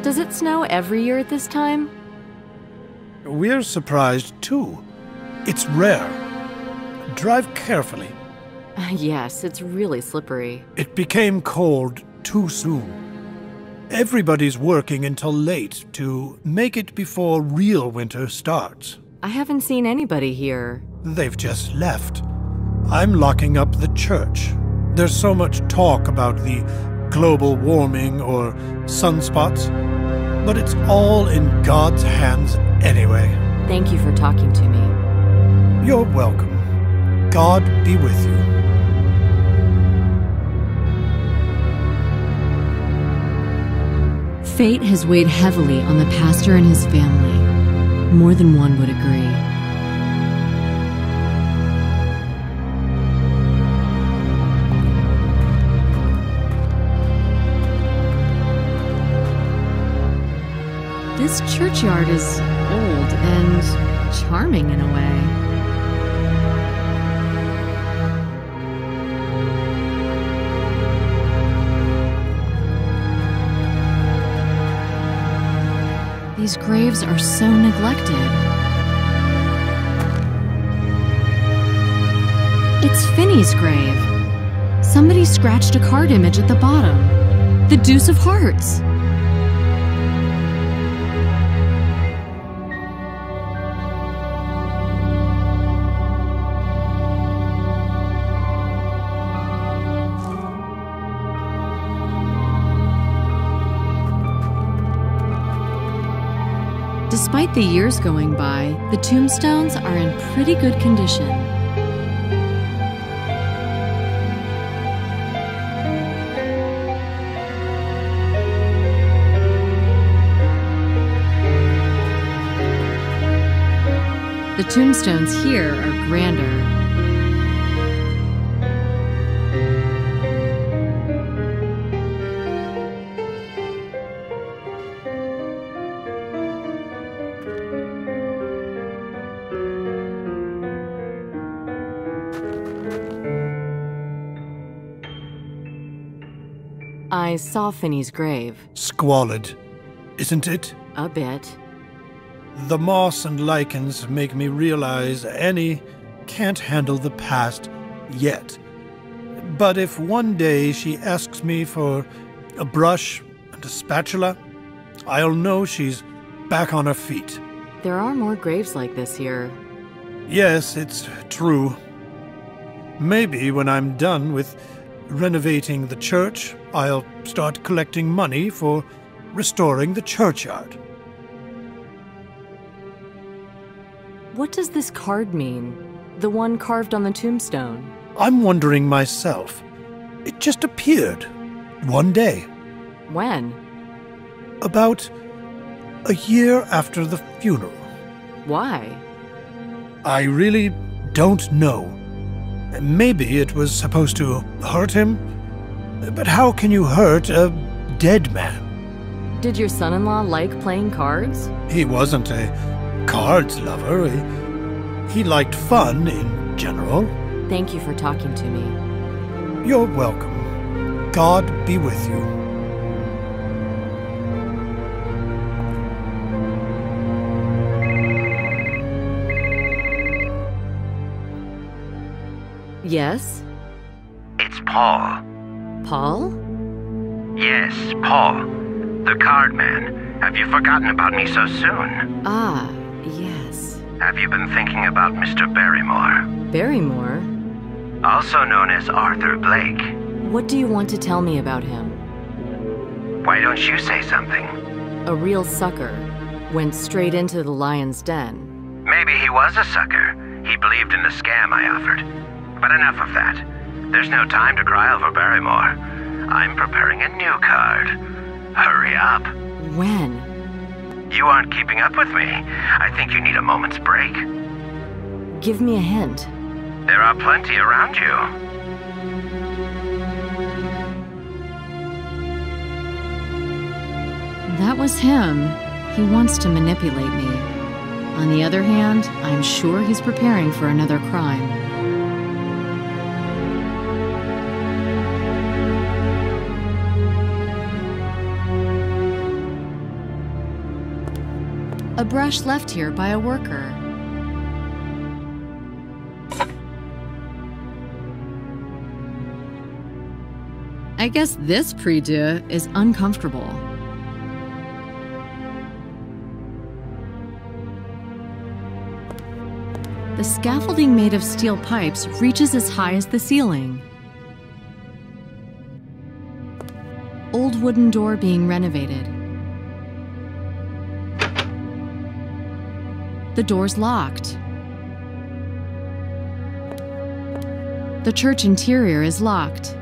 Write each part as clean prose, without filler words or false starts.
Does it snow every year at this time? We're surprised, too. It's rare. Drive carefully. Yes, it's really slippery. It became cold too soon. Everybody's working until late to make it before real winter starts. I haven't seen anybody here. They've just left. I'm locking up the church. There's so much talk about the global warming or sunspots, but it's all in God's hands anyway. Thank you for talking to me. You're welcome. God be with you. Fate has weighed heavily on the pastor and his family. More than one would agree. This churchyard is old and charming in a way. These graves are so neglected. It's Finney's grave. Somebody scratched a card image at the bottom. The Deuce of Hearts. Despite the years going by, the tombstones are in pretty good condition. The tombstones here are grander. I saw Finney's grave. Squalid, isn't it? A bit. The moss and lichens make me realize Annie can't handle the past yet. But if one day she asks me for a brush and a spatula, I'll know she's back on her feet. There are more graves like this here. Yes, it's true. Maybe when I'm done with renovating the church, I'll start collecting money for restoring the churchyard. What does this card mean? The one carved on the tombstone? I'm wondering myself. It just appeared. One day. When? About a year after the funeral. Why? I really don't know. Maybe it was supposed to hurt him. But how can you hurt a dead man? Did your son-in-law like playing cards? He wasn't a cards lover. He liked fun in general. Thank you for talking to me. You're welcome. God be with you. Yes? It's Paul. Paul? Yes, Paul. The card man. Have you forgotten about me so soon? Ah, yes. Have you been thinking about Mr. Barrymore? Barrymore? Also known as Arthur Blake. What do you want to tell me about him? Why don't you say something? A real sucker. Went straight into the lion's den. Maybe he was a sucker. He believed in the scam I offered. But enough of that. There's no time to cry over Barrymore. I'm preparing a new card. Hurry up. When? You aren't keeping up with me. I think you need a moment's break. Give me a hint. There are plenty around you. That was him. He wants to manipulate me. On the other hand, I'm sure he's preparing for another crime. A brush left here by a worker. I guess this prie-dieu is uncomfortable. The scaffolding made of steel pipes reaches as high as the ceiling. Old wooden door being renovated. The door's locked. The church interior is locked.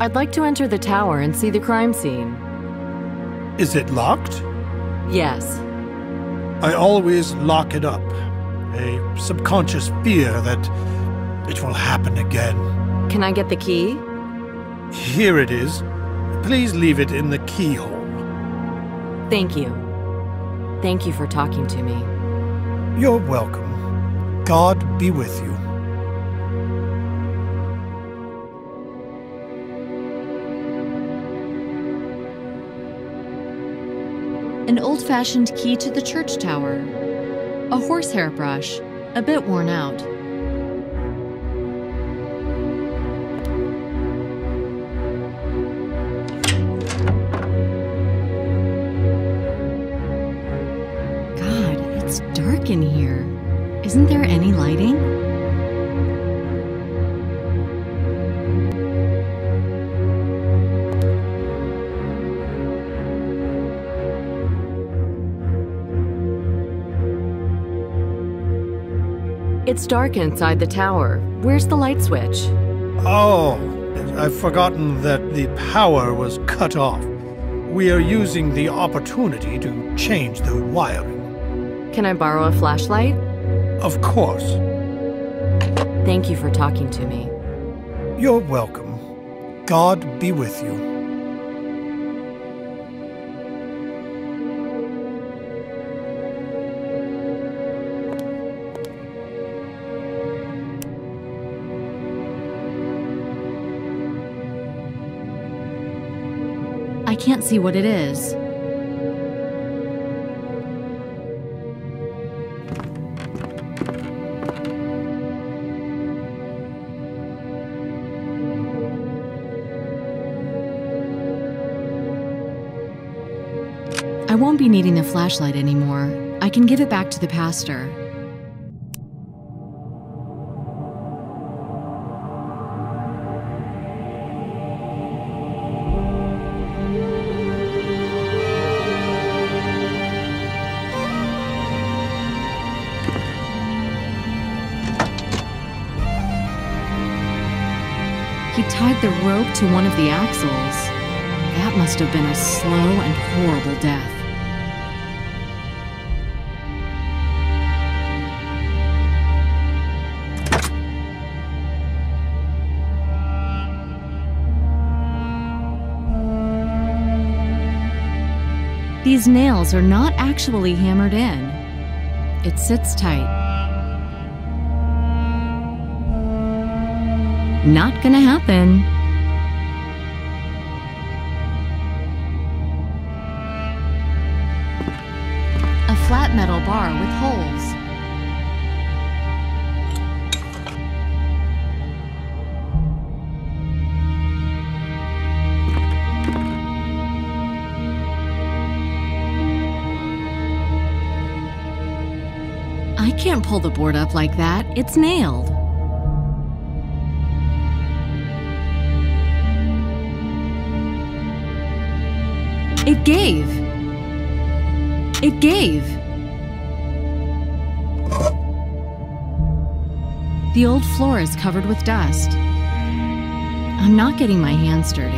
I'd like to enter the tower and see the crime scene. Is it locked? Yes. I always lock it up. A subconscious fear that it will happen again. Can I get the key? Here it is. Please leave it in the keyhole. Thank you. Thank you for talking to me. You're welcome. God be with you. An old-fashioned key to the church tower. A horsehair brush, a bit worn out. God, it's dark in here. Isn't there any lighting? It's dark inside the tower. Where's the light switch? Oh, I've forgotten that the power was cut off. We are using the opportunity to change the wiring. Can I borrow a flashlight? Of course. Thank you for talking to me. You're welcome. God be with you. I can't see what it is. I won't be needing the flashlight anymore. I can give it back to the pastor. He tied the rope to one of the axles. That must have been a slow and horrible death. These nails are not actually hammered in. It sits tight. Not gonna happen. A flat metal bar with holes. I can't pull the board up like that. It's nailed. It gave. It gave. The old floor is covered with dust. I'm not getting my hands dirty.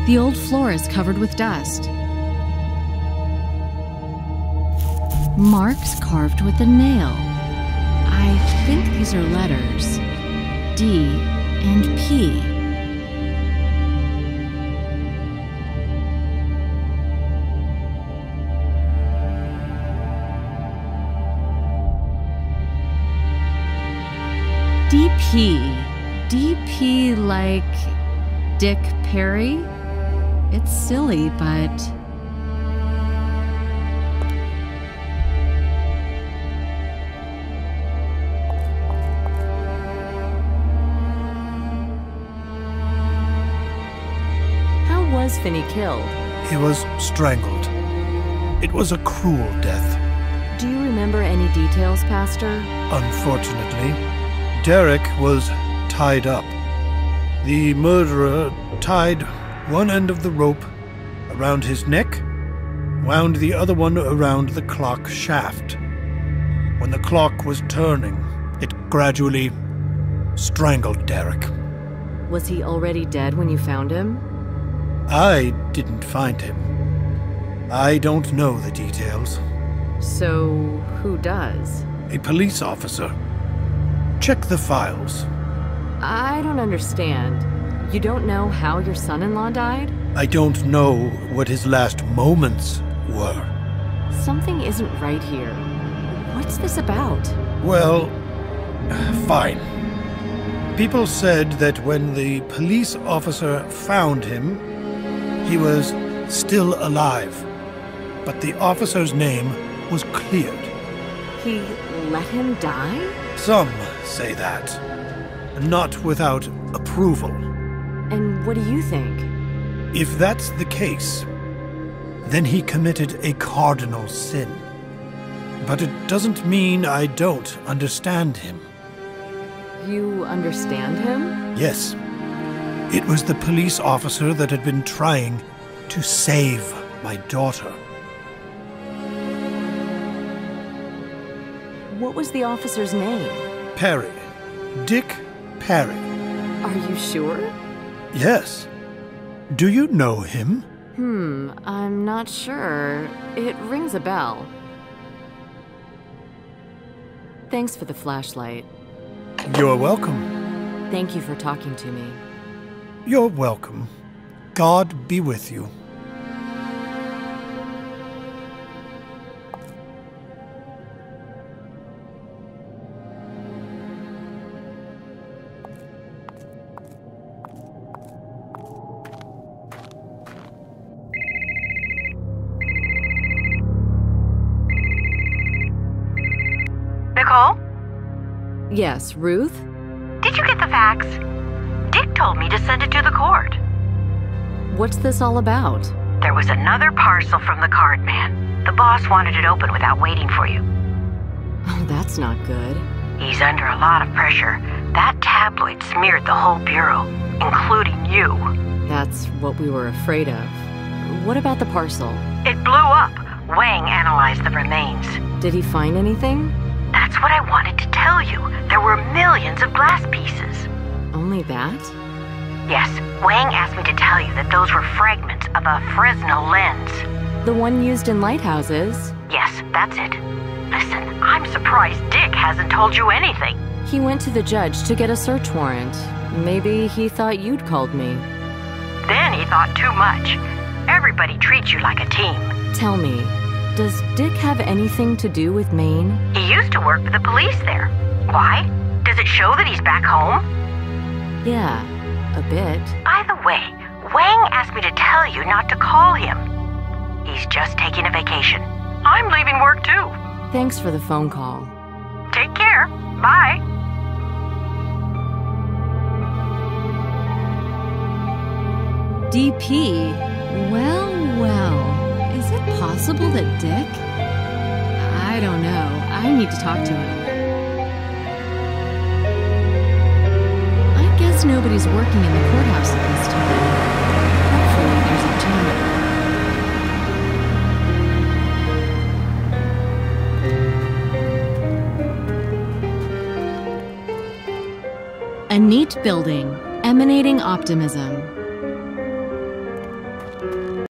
The old floor is covered with dust. Marks carved with a nail. I think these are letters. D and P. DP. DP like Dick Perry? It's silly, but... How was Finney killed? He was strangled. It was a cruel death. Do you remember any details, Pastor? Unfortunately, Derek was tied up. The murderer tied one end of the rope around his neck, wound the other one around the clock shaft. When the clock was turning, it gradually strangled Derek. Was he already dead when you found him? I didn't find him. I don't know the details. So, who does? A police officer. Check the files. I don't understand. You don't know how your son-in-law died? I don't know what his last moments were. Something isn't right here. What's this about? Well, fine. People said that when the police officer found him, he was still alive. But the officer's name was cleared. He let him die? Some say that. Not without approval. And what do you think? If that's the case, then he committed a cardinal sin. But it doesn't mean I don't understand him. You understand him? Yes. It was the police officer that had been trying to save my daughter. What was the officer's name? Perry. Dick Perry. Are you sure? Yes. Do you know him? I'm not sure. It rings a bell. Thanks for the flashlight. You're welcome. Thank you for talking to me. You're welcome. God be with you. Nicole? Yes, Ruth? Did you get the fax? Dick told me to send it to the court. What's this all about? There was another parcel from the card man. The boss wanted it open without waiting for you. Oh, that's not good. He's under a lot of pressure. That tabloid smeared the whole bureau, including you. That's what we were afraid of. What about the parcel? It blew up. Wang analyzed the remains. Did he find anything? That's what I wanted to tell you. There were millions of glass pieces. Only that? Yes, Wang asked me to tell you that those were fragments of a Fresnel lens. The one used in lighthouses? Yes, that's it. Listen, I'm surprised Dick hasn't told you anything. He went to the judge to get a search warrant. Maybe he thought you'd called me. Then he thought too much. Everybody treats you like a team. Tell me, does Dick have anything to do with Maine? He used to work for the police there. Why? Does it show that he's back home? Yeah, a bit. By the way, Wang asked me to tell you not to call him. He's just taking a vacation. I'm leaving work too. Thanks for the phone call. Take care. Bye. DP? Well, is it possible that Dick? I don't know. I need to talk to him. I guess nobody's working in the courthouse at this time. Hopefully there's a janitor. A neat building, emanating optimism.